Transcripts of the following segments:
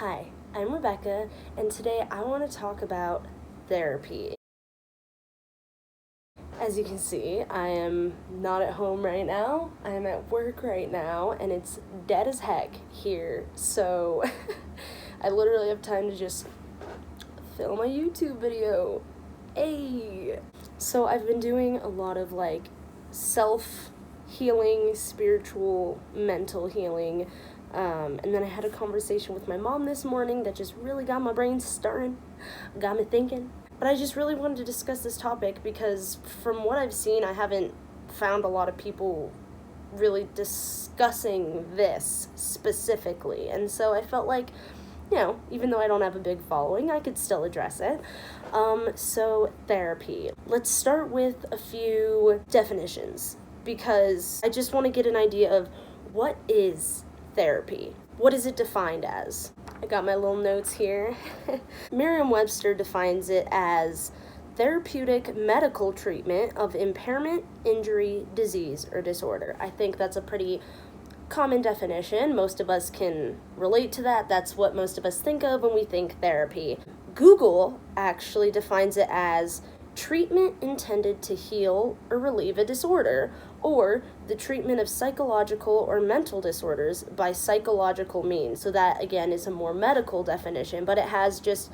Hi, I'm Rebecca, and today I want to talk about therapy. As you can see, I am not at home right now. I am at work right now, and it's dead as heck here. So I literally have time to just film a YouTube video. Hey! So I've been doing a lot of self-healing, spiritual, mental healing. And then I had a conversation with my mom this morning that just really got my brain stirring, got me thinking. But I just really wanted to discuss this topic because from what I've seen, I haven't found a lot of people really discussing this specifically. And so I felt like, even though I don't have a big following, I could still address it. So therapy. Let's start with a few definitions because I just want to get an idea of what is therapy. What is it defined as? I got my little notes here. Merriam-Webster defines it as therapeutic medical treatment of impairment, injury, disease, or disorder. I think that's a pretty common definition. Most of us can relate to that. That's what most of us think of when we think therapy. Google actually defines it as treatment intended to heal or relieve a disorder, or the treatment of psychological or mental disorders by psychological means. So that, again, is a more medical definition, but it has just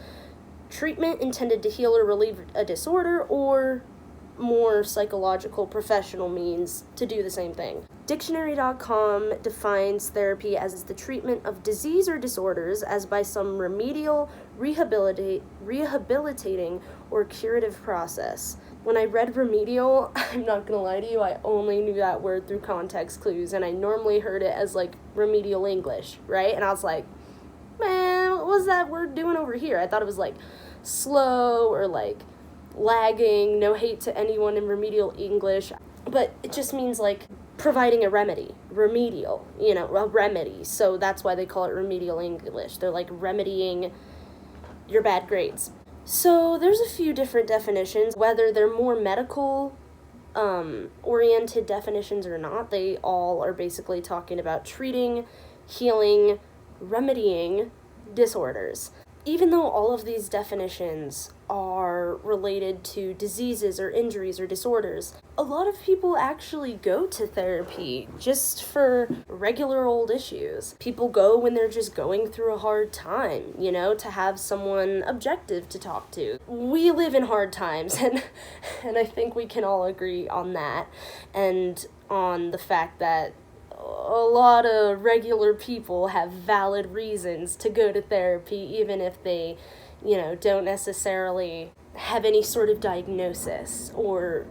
treatment intended to heal or relieve a disorder, or more psychological professional means to do the same thing. Dictionary.com defines therapy as the treatment of disease or disorders as by some remedial, rehabilitating, or curative process. When I read remedial, I'm not gonna lie to you, I only knew that word through context clues, and I normally heard it as remedial English, right? And I was like, man, what was that word doing over here? I thought it was slow or lagging. No hate to anyone in remedial English, but it just means providing a remedy. Remedial, a remedy. So that's why they call it remedial English. They're remedying your bad grades. So there's a few different definitions, whether they're more medical oriented definitions or not. They all are basically talking about treating, healing, remedying disorders. Even though all of these definitions are related to diseases or injuries or disorders, a lot of people actually go to therapy just for regular old issues. People go when they're just going through a hard time, to have someone objective to talk to. We live in hard times, and I think we can all agree on that, and on the fact that a lot of regular people have valid reasons to go to therapy, even if they, don't necessarily have any sort of diagnosis or,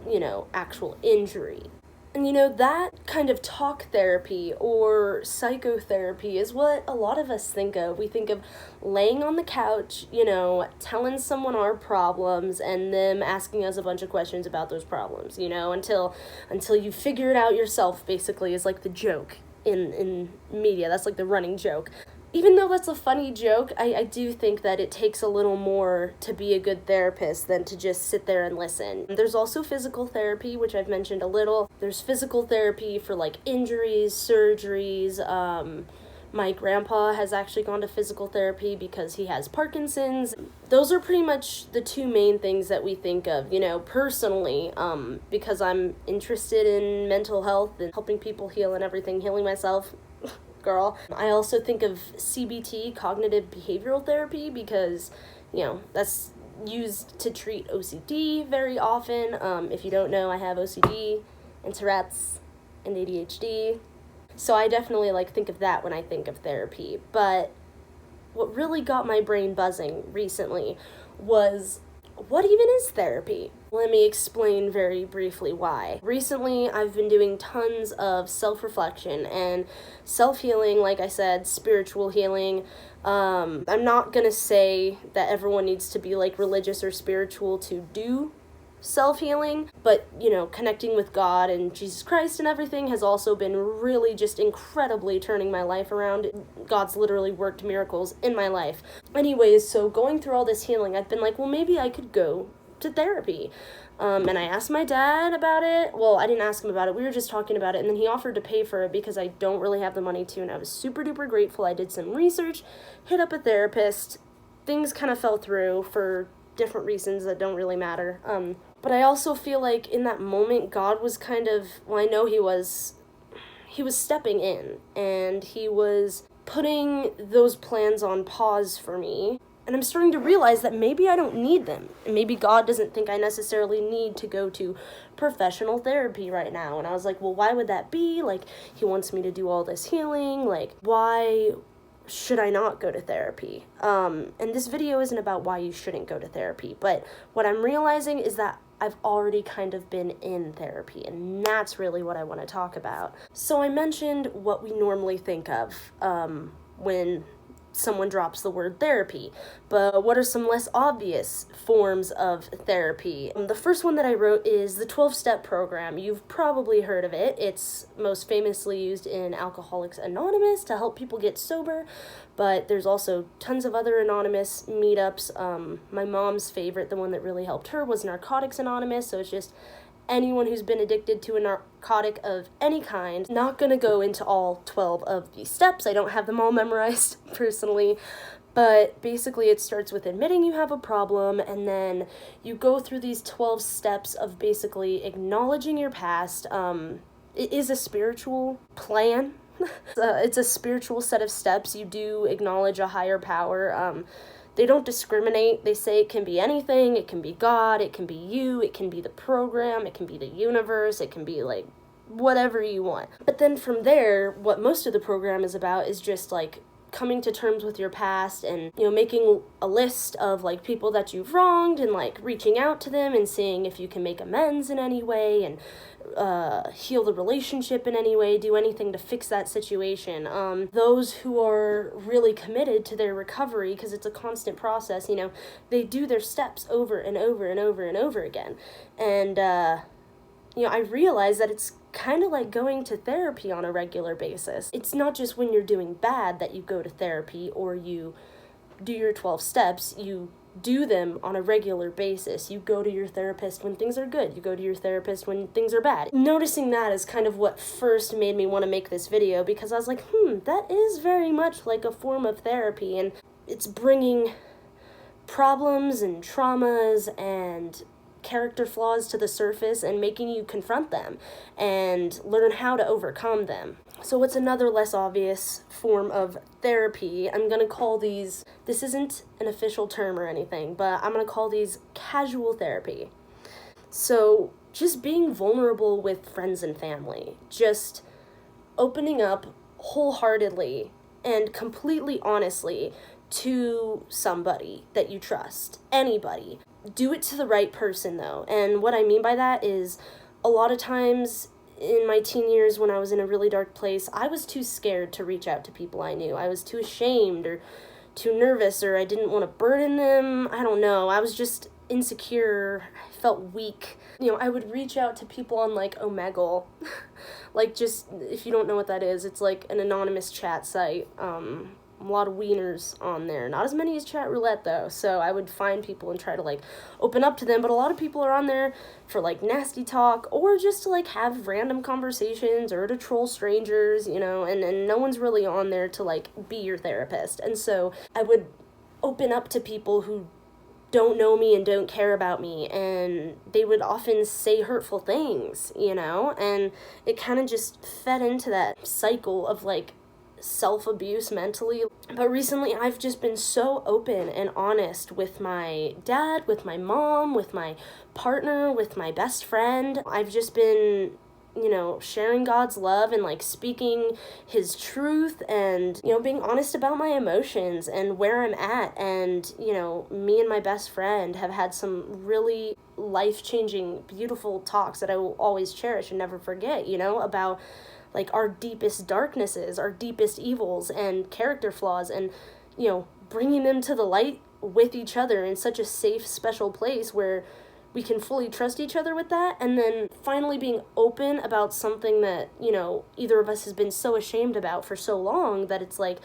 actual injury. And, that kind of talk therapy or psychotherapy is what a lot of us think of. We think of laying on the couch, telling someone our problems and them asking us a bunch of questions about those problems, until you figure it out yourself, basically, is the joke in media. That's the running joke. Even though that's a funny joke, I do think that it takes a little more to be a good therapist than to just sit there and listen. There's also physical therapy, which I've mentioned a little. There's physical therapy for injuries, surgeries. My grandpa has actually gone to physical therapy because he has Parkinson's. Those are pretty much the two main things that we think of, personally, because I'm interested in mental health and helping people heal and everything, healing myself. Girl. I also think of CBT, cognitive behavioral therapy, because, that's used to treat OCD very often. If you don't know, I have OCD and Tourette's and ADHD. So I definitely think of that when I think of therapy. But what really got my brain buzzing recently was, what even is therapy? Let me explain very briefly why. Recently, I've been doing tons of self-reflection and self-healing, like I said, spiritual healing. I'm not gonna say that everyone needs to be religious or spiritual to do self-healing, but connecting with God and Jesus Christ and everything has also been really just incredibly turning my life around. God's literally worked miracles in my life. Anyways, so going through all this healing, I've been well, maybe I could go to therapy. And I asked my dad about it. Well, I didn't ask him about it. We were just talking about it. And then he offered to pay for it because I don't really have the money to. And I was super duper grateful. I did some research, hit up a therapist. Things kind of fell through for different reasons that don't really matter. But I also feel like in that moment, God was kind of, well, I know he was stepping in, and he was putting those plans on pause for me. And I'm starting to realize that maybe I don't need them. And maybe God doesn't think I necessarily need to go to professional therapy right now. And I was like, well, why would that be? Like, he wants me to do all this healing. Like, why should I not go to therapy? And this video isn't about why you shouldn't go to therapy. But what I'm realizing is that I've already kind of been in therapy, and that's really what I want to talk about. So I mentioned what we normally think of when someone drops the word therapy, but what are some less obvious forms of therapy? The first one that I wrote is the 12-step program. You've probably heard of it. It's most famously used in Alcoholics Anonymous to help people get sober, but there's also tons of other anonymous meetups. My mom's favorite, the one that really helped her, was Narcotics Anonymous, so it's just anyone who's been addicted to a narcotic of any kind. Not gonna go into all 12 of these steps. I don't have them all memorized personally, but basically it starts with admitting you have a problem, and then you go through these 12 steps of basically acknowledging your past. It is a spiritual plan. It's a spiritual set of steps. You do acknowledge a higher power. They don't discriminate. They say it can be anything. It can be God. It can be you. It can be the program. It can be the universe. It can be, like, whatever you want. But then from there, what most of the program is about is just, like, coming to terms with your past and, you know, making a list of, like, people that you've wronged and, like, reaching out to them and seeing if you can make amends in any way and heal the relationship in any way, do anything to fix that situation. Those who are really committed to their recovery, because it's a constant process, you know, they do their steps over and over and over and over again. And, you know, I realize that it's kind of like going to therapy on a regular basis. It's not just when you're doing bad that you go to therapy or you do your 12 steps. You do them on a regular basis. You go to your therapist when things are good. You go to your therapist when things are bad. Noticing that is kind of what first made me want to make this video, because I was like, that is very much like a form of therapy, and it's bringing problems and traumas and character flaws to the surface and making you confront them and learn how to overcome them. So what's another less obvious form of therapy? I'm going to call these, this isn't an official term or anything, but I'm going to call these casual therapy. So just being vulnerable with friends and family, just opening up wholeheartedly and completely honestly to somebody that you trust, anybody. Do it to the right person, though. And what I mean by that is, a lot of times in my teen years when I was in a really dark place, I was too scared to reach out to people I knew. I was too ashamed or too nervous, or I didn't want to burden them. I don't know. I was just insecure. I felt weak. You know, I would reach out to people on, like, Omegle. Like, just, if you don't know what that is, it's like an anonymous chat site. A lot of wieners on there. Not as many as Chat Roulette, though. So I would find people and try to, like, open up to them. But a lot of people are on there for, like, nasty talk or just to, like, have random conversations or to troll strangers, you know, and no one's really on there to, like, be your therapist. And so I would open up to people who don't know me and don't care about me, and they would often say hurtful things, you know, and it kind of just fed into that cycle of, like, self-abuse mentally. But recently I've just been so open and honest with my dad, with my mom, with my partner, with my best friend. I've just been, you know, sharing God's love and, like, speaking his truth and, you know, being honest about my emotions and where I'm at. And, you know, me and my best friend have had some really life-changing, beautiful talks that I will always cherish and never forget, you know, about, like, our deepest darknesses, our deepest evils and character flaws, and, you know, bringing them to the light with each other in such a safe, special place where we can fully trust each other with that, and then finally being open about something that, you know, either of us has been so ashamed about for so long that it's like,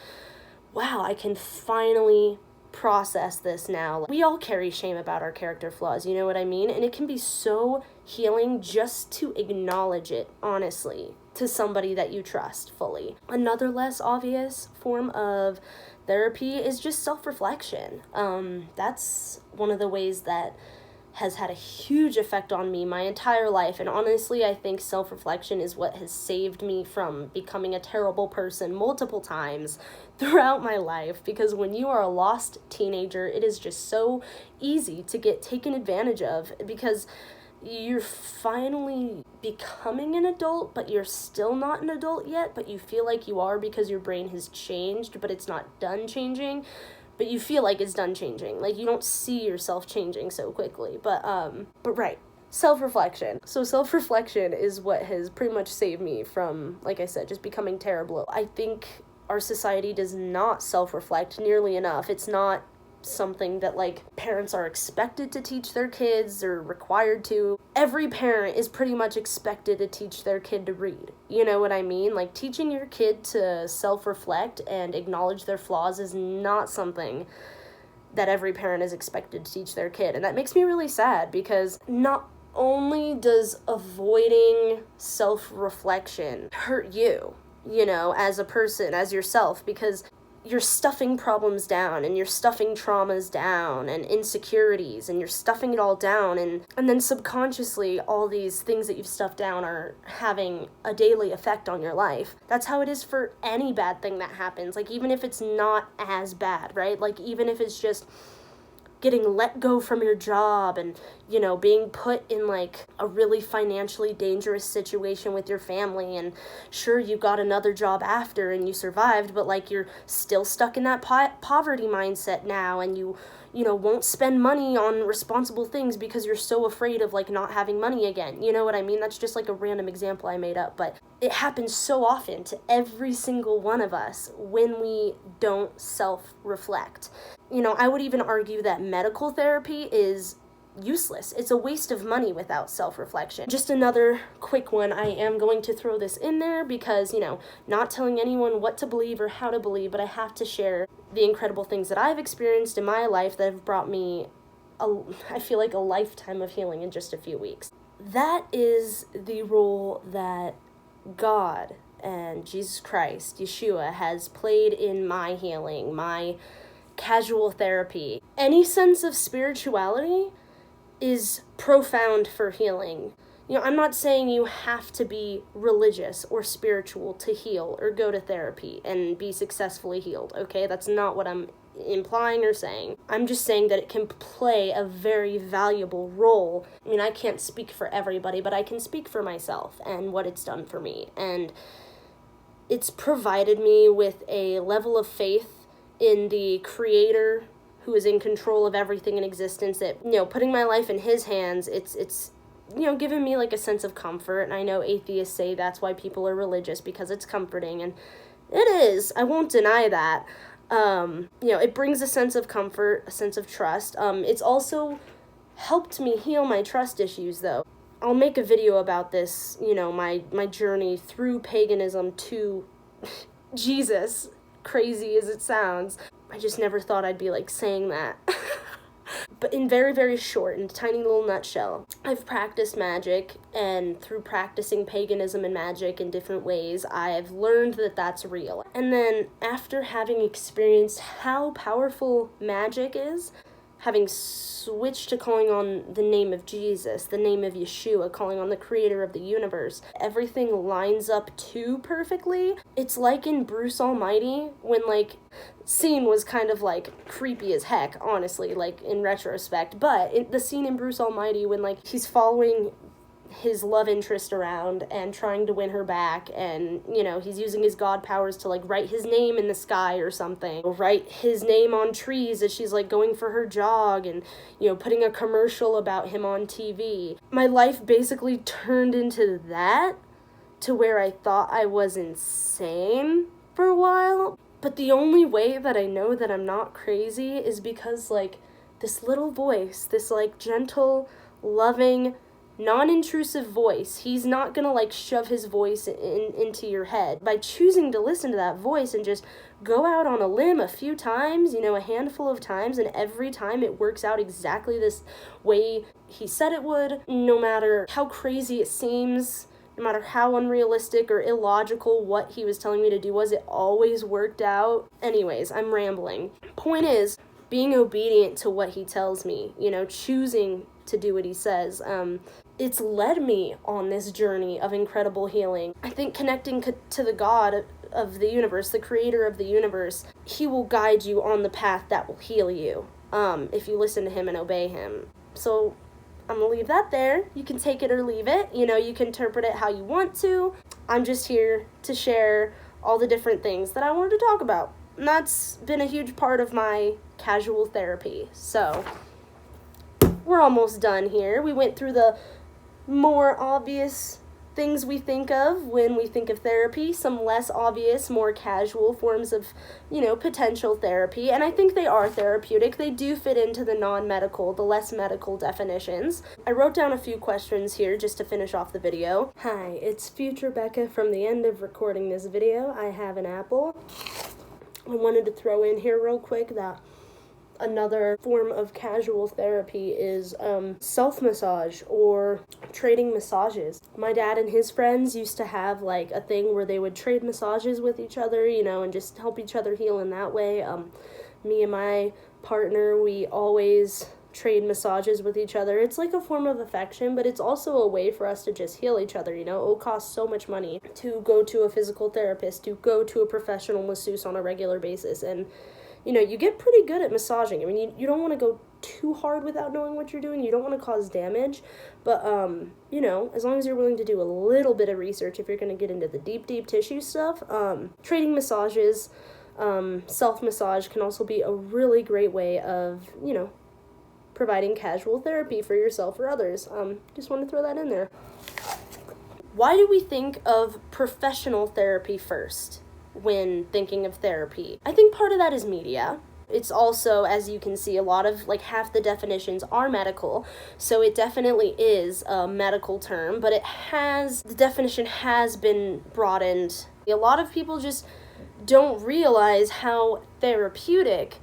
wow, I can finally process this now. We all carry shame about our character flaws, you know what I mean? And it can be so healing just to acknowledge it, honestly, to somebody that you trust fully. Another less obvious form of therapy is just self-reflection. That's one of the ways that has had a huge effect on me my entire life, and honestly, I think self-reflection is what has saved me from becoming a terrible person multiple times throughout my life, because when you are a lost teenager, it is just so easy to get taken advantage of, because you're finally becoming an adult, but you're still not an adult yet, but you feel like you are because your brain has changed, but it's not done changing. But you feel like it's done changing. Like, you don't see yourself changing so quickly. But right. Self-reflection. So self-reflection is what has pretty much saved me from, like I said, just becoming terrible. I think our society does not self-reflect nearly enough. It's not something that, like, parents are expected to teach their kids or required to. Every parent is pretty much expected to teach their kid to read. You know what I mean? Like, teaching your kid to self-reflect and acknowledge their flaws is not something that every parent is expected to teach their kid. And that makes me really sad, because not only does avoiding self-reflection hurt you, you know, as a person, as yourself, because you're stuffing problems down, and you're stuffing traumas down, and insecurities, and you're stuffing it all down, and then subconsciously all these things that you've stuffed down are having a daily effect on your life. That's how it is for any bad thing that happens, like, even if it's not as bad, right? Like, even if it's just getting let go from your job and, you know, being put in, like, a really financially dangerous situation with your family, and sure, you got another job after and you survived, but, like, you're still stuck in that poverty mindset now, and you know, won't spend money on responsible things because you're so afraid of, like, not having money again. You know what I mean? That's just, like, a random example I made up, but it happens so often to every single one of us when we don't self-reflect. You know, I would even argue that medical therapy is useless. It's a waste of money without self-reflection. Just another quick one. I am going to throw this in there because, you know, not telling anyone what to believe or how to believe, but I have to share the incredible things that I've experienced in my life that have brought me, I feel like, a lifetime of healing in just a few weeks. That is the role that God and Jesus Christ, Yeshua, has played in my healing, my casual therapy. Any sense of spirituality is profound for healing. You know, I'm not saying you have to be religious or spiritual to heal or go to therapy and be successfully healed, okay? That's not what I'm implying or saying. I'm just saying that it can play a very valuable role. I mean, I can't speak for everybody, but I can speak for myself and what it's done for me. And it's provided me with a level of faith in the Creator who is in control of everything in existence, that, you know, putting my life in His hands, it's you know, given me, like, a sense of comfort. And I know atheists say that's why people are religious, because it's comforting, and it is. I won't deny that. You know, it brings a sense of comfort, a sense of trust. It's also helped me heal my trust issues, though. I'll make a video about this, you know, my journey through paganism to Jesus, crazy as it sounds. I just never thought I'd be, like, saying that. But in very, very short and tiny little nutshell, I've practiced magic, and through practicing paganism and magic in different ways, I've learned that that's real. And then after having experienced how powerful magic is, having switched to calling on the name of Jesus, the name of Yeshua, calling on the Creator of the universe, everything lines up too perfectly. It's like in Bruce Almighty, when, like, scene was kind of, like, creepy as heck, honestly, like, in retrospect, but the scene in Bruce Almighty when, like, he's following his love interest around and trying to win her back, and, you know, he's using his god powers to, like, write his name in the sky or something, or write his name on trees as she's, like, going for her jog, and, you know, putting a commercial about him on TV. My life basically turned into that, to where I thought I was insane for a while. But the only way that I know that I'm not crazy is because, like, this little voice, this, like, gentle, loving, non-intrusive voice. He's not gonna like shove his voice into your head. By choosing to listen to that voice and just go out on a limb a few times, a handful of times, and every time it works out exactly this way he said it would, no matter how crazy it seems, no matter how unrealistic or illogical what he was telling me to do was, it always worked out. Anyways, I'm rambling. Point is, being obedient to what he tells me, choosing to do what he says. It's led me on this journey of incredible healing. I think connecting to the God of the universe, the creator of the universe, he will guide you on the path that will heal you, if you listen to him and obey him. So I'm gonna leave that there. You can take it or leave it. You can interpret it how you want to. I'm just here to share all the different things that I wanted to talk about. And that's been a huge part of my casual therapy. So we're almost done here. We went through the more obvious things we think of when we think of therapy, some less obvious, more casual forms of, potential therapy, and I think they are therapeutic. They do fit into the non-medical, the less medical definitions. I wrote down a few questions here just to finish off the video. Hi, it's future Becca from the end of recording this video. I have an apple. I wanted to throw in here real quick that another form of casual therapy is self-massage or trading massages. My dad and his friends used to have like a thing where they would trade massages with each other, and just help each other heal in that way. Me and my partner, we always trade massages with each other. It's like a form of affection, but it's also a way for us to just heal each other. It will cost so much money to go to a physical therapist, to go to a professional masseuse on a regular basis, and you get pretty good at massaging. I mean, you don't want to go too hard without knowing what you're doing. You don't want to cause damage. But, as long as you're willing to do a little bit of research, if you're going to get into the deep tissue stuff, trading massages, self-massage can also be a really great way of, providing casual therapy for yourself or others. Just want to throw that in there. Why do we think of professional therapy first when thinking of therapy? I think part of that is media. It's also, as you can see, a lot of, half the definitions are medical, so it definitely is a medical term, but the definition has been broadened. A lot of people just don't realize how therapeutic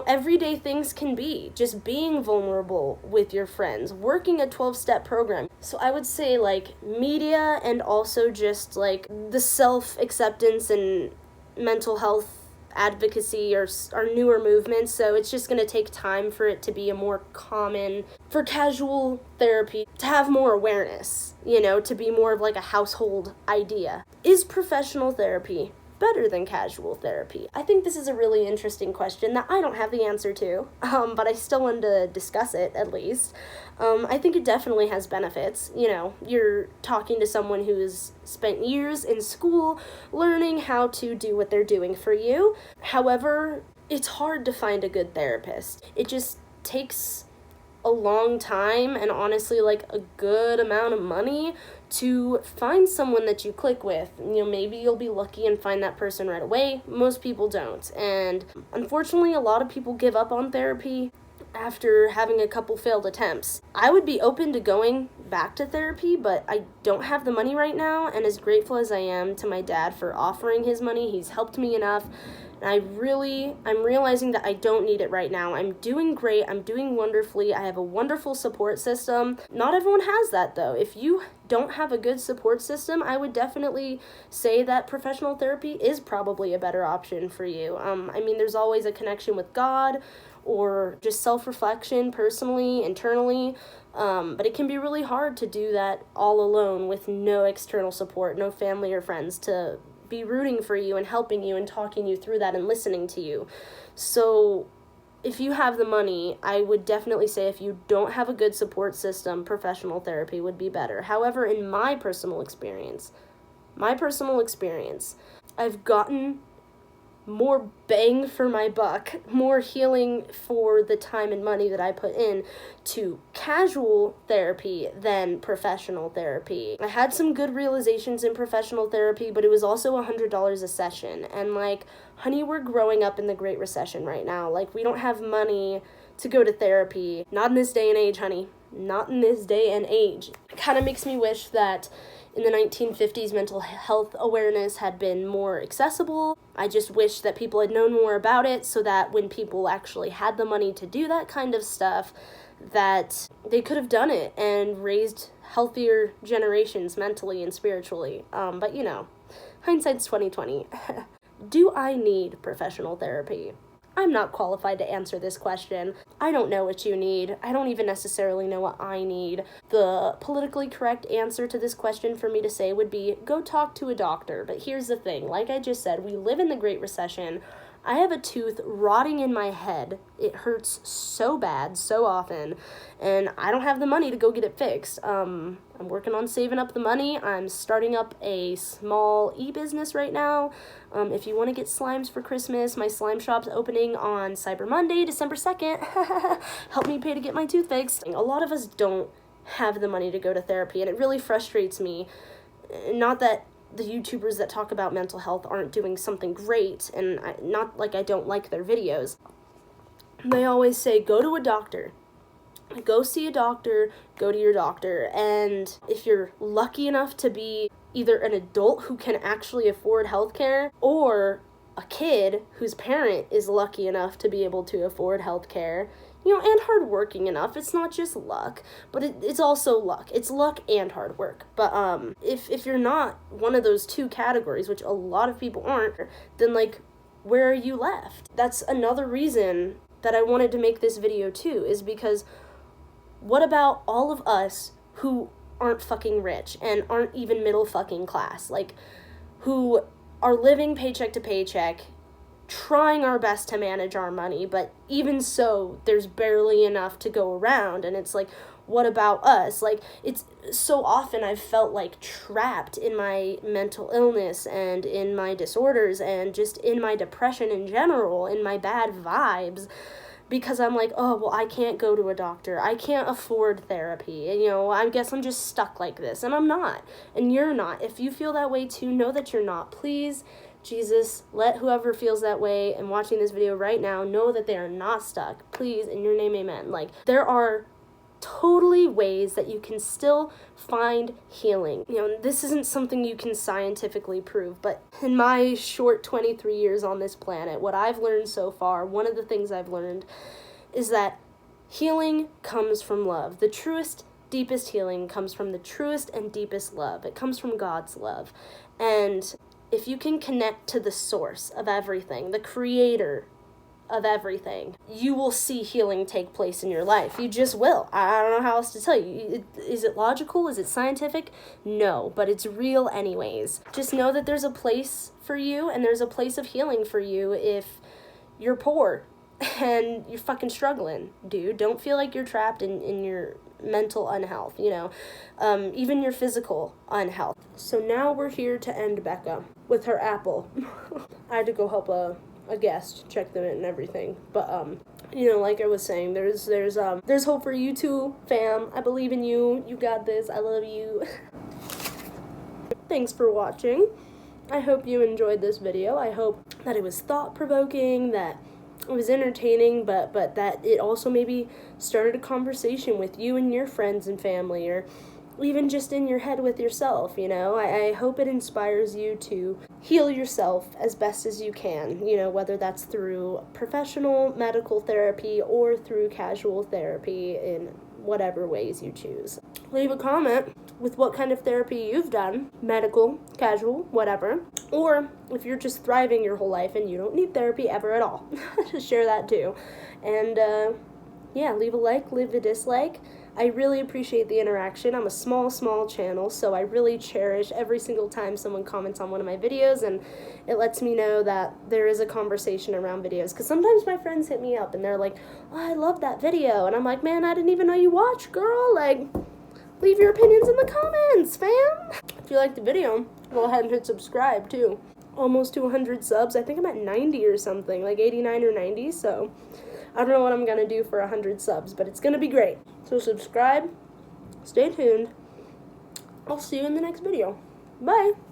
everyday things can be. Just being vulnerable with your friends, working a 12-step program. So I would say media, and also just the self-acceptance and mental health advocacy are newer movements. So it's just going to take time for it to be a more common, for casual therapy to have more awareness, to be more of a household idea. Is professional therapy better than casual therapy? I think this is a really interesting question that I don't have the answer to, but I still wanted to discuss it at least. I think it definitely has benefits. You're talking to someone who's spent years in school learning how to do what they're doing for you. However, it's hard to find a good therapist. It just takes a long time and honestly a good amount of money to find someone that you click with. Maybe you'll be lucky and find that person right away. Most people don't. And unfortunately, a lot of people give up on therapy after having a couple failed attempts. I would be open to going back to therapy, but I don't have the money right now, and as grateful as I am to my dad for offering his money, he's helped me enough. And I'm realizing that I don't need it right now. I'm doing great. I'm doing wonderfully. I have a wonderful support system. Not everyone has that, though. If you don't have a good support system, I would definitely say that professional therapy is probably a better option for you. There's always a connection with God or just self-reflection personally, internally. But it can be really hard to do that all alone with no external support, no family or friends to be rooting for you and helping you and talking you through that and listening to you. So if you have the money, I would definitely say if you don't have a good support system, professional therapy would be better. However, in my personal experience, I've gotten more bang for my buck, more healing for the time and money that I put in to casual therapy than professional therapy. I had some good realizations in professional therapy, but it was also $100 a session. And like, honey, we're growing up in the Great Recession right now. Like, we don't have money to go to therapy. Not in this day and age, honey. Not in this day and age. It kind of makes me wish that in the 1950s, mental health awareness had been more accessible. I just wish that people had known more about it so that when people actually had the money to do that kind of stuff, that they could have done it and raised healthier generations mentally and spiritually. But you know, hindsight's 2020. Do I need professional therapy? I'm not qualified to answer this question. I don't know what you need. I don't even necessarily know what I need. The politically correct answer to this question for me to say would be, go talk to a doctor. But here's the thing. Like I just said, we live in the Great Recession. I have a tooth rotting in my head. It hurts so bad, so often, and I don't have the money to go get it fixed. I'm working on saving up the money. I'm starting up a small e-business right now. If you want to get slimes for Christmas, my slime shop's opening on Cyber Monday, December 2nd. Help me pay to get my tooth fixed. A lot of us don't have the money to go to therapy, and it really frustrates me. Not that the YouTubers that talk about mental health aren't doing something great, and not like I don't like their videos. They always say, go to a doctor. Go see a doctor, go to your doctor. And if you're lucky enough to be either an adult who can actually afford healthcare, or a kid whose parent is lucky enough to be able to afford healthcare, you know, and hardworking enough. It's not just luck, but it's also luck. It's luck and hard work. But if you're not one of those two categories, which a lot of people aren't, then like, where are you left? That's another reason that I wanted to make this video too, is because what about all of us who aren't fucking rich and aren't even middle fucking class, like who are living paycheck to paycheck, trying our best to manage our money, but even so, there's barely enough to go around, and it's like, what about us? Like, it's so often I've felt like trapped in my mental illness and in my disorders and just in my depression in general, in my bad vibes, because I'm like, oh, well, I can't go to a doctor. I can't afford therapy. And, you know, I guess I'm just stuck like this, and I'm not, and you're not. If you feel that way too, know that you're not. Please, Jesus, let whoever feels that way and watching this video right now know that they are not stuck. Please, in your name, amen. Like, there are totally ways that you can still find healing. You know, this isn't something you can scientifically prove, but in my short 23 years on this planet, what I've learned so far, one of the things I've learned is that healing comes from love. The truest, deepest healing comes from the truest and deepest love. It comes from God's love. And if you can connect to the source of everything, the creator of everything, you will see healing take place in your life. You just will. I don't know how else to tell you. Is it logical? Is it scientific? No, but it's real anyways. Just know that there's a place for you, and there's a place of healing for you if you're poor and you're fucking struggling, dude. Don't feel like you're trapped in your mental unhealth, you know, even your physical unhealth. So now we're here to end Becca with her apple. I had to go help a guest, check them in and everything, but you know, like I was saying, there's hope for you too, fam. I believe in you. You got this. I love you. Thanks for watching. I hope you enjoyed this video. I hope that it was thought-provoking, that it was entertaining, but that it also maybe started a conversation with you and your friends and family, or even just in your head with yourself, you know. I hope it inspires you to heal yourself as best as you can, you know, whether that's through professional medical therapy or through casual therapy in whatever ways you choose. Leave a comment with what kind of therapy you've done, medical, casual, whatever, or if you're just thriving your whole life and you don't need therapy ever at all. Just share that too. And yeah, leave a like, leave a dislike. I really appreciate the interaction. I'm a small channel, so I really cherish every single time someone comments on one of my videos, and it lets me know that there is a conversation around videos. Because sometimes my friends hit me up and they're like, oh, I love that video. And I'm like, man, I didn't even know you watched, girl. Like, leave your opinions in the comments, fam. If you liked the video, go ahead and hit subscribe, too. almost to 100 subs. I think I'm at 90 or something, like 89 or 90, so I don't know what I'm going to do for 100 subs, but it's going to be great. So subscribe, stay tuned. I'll see you in the next video. Bye!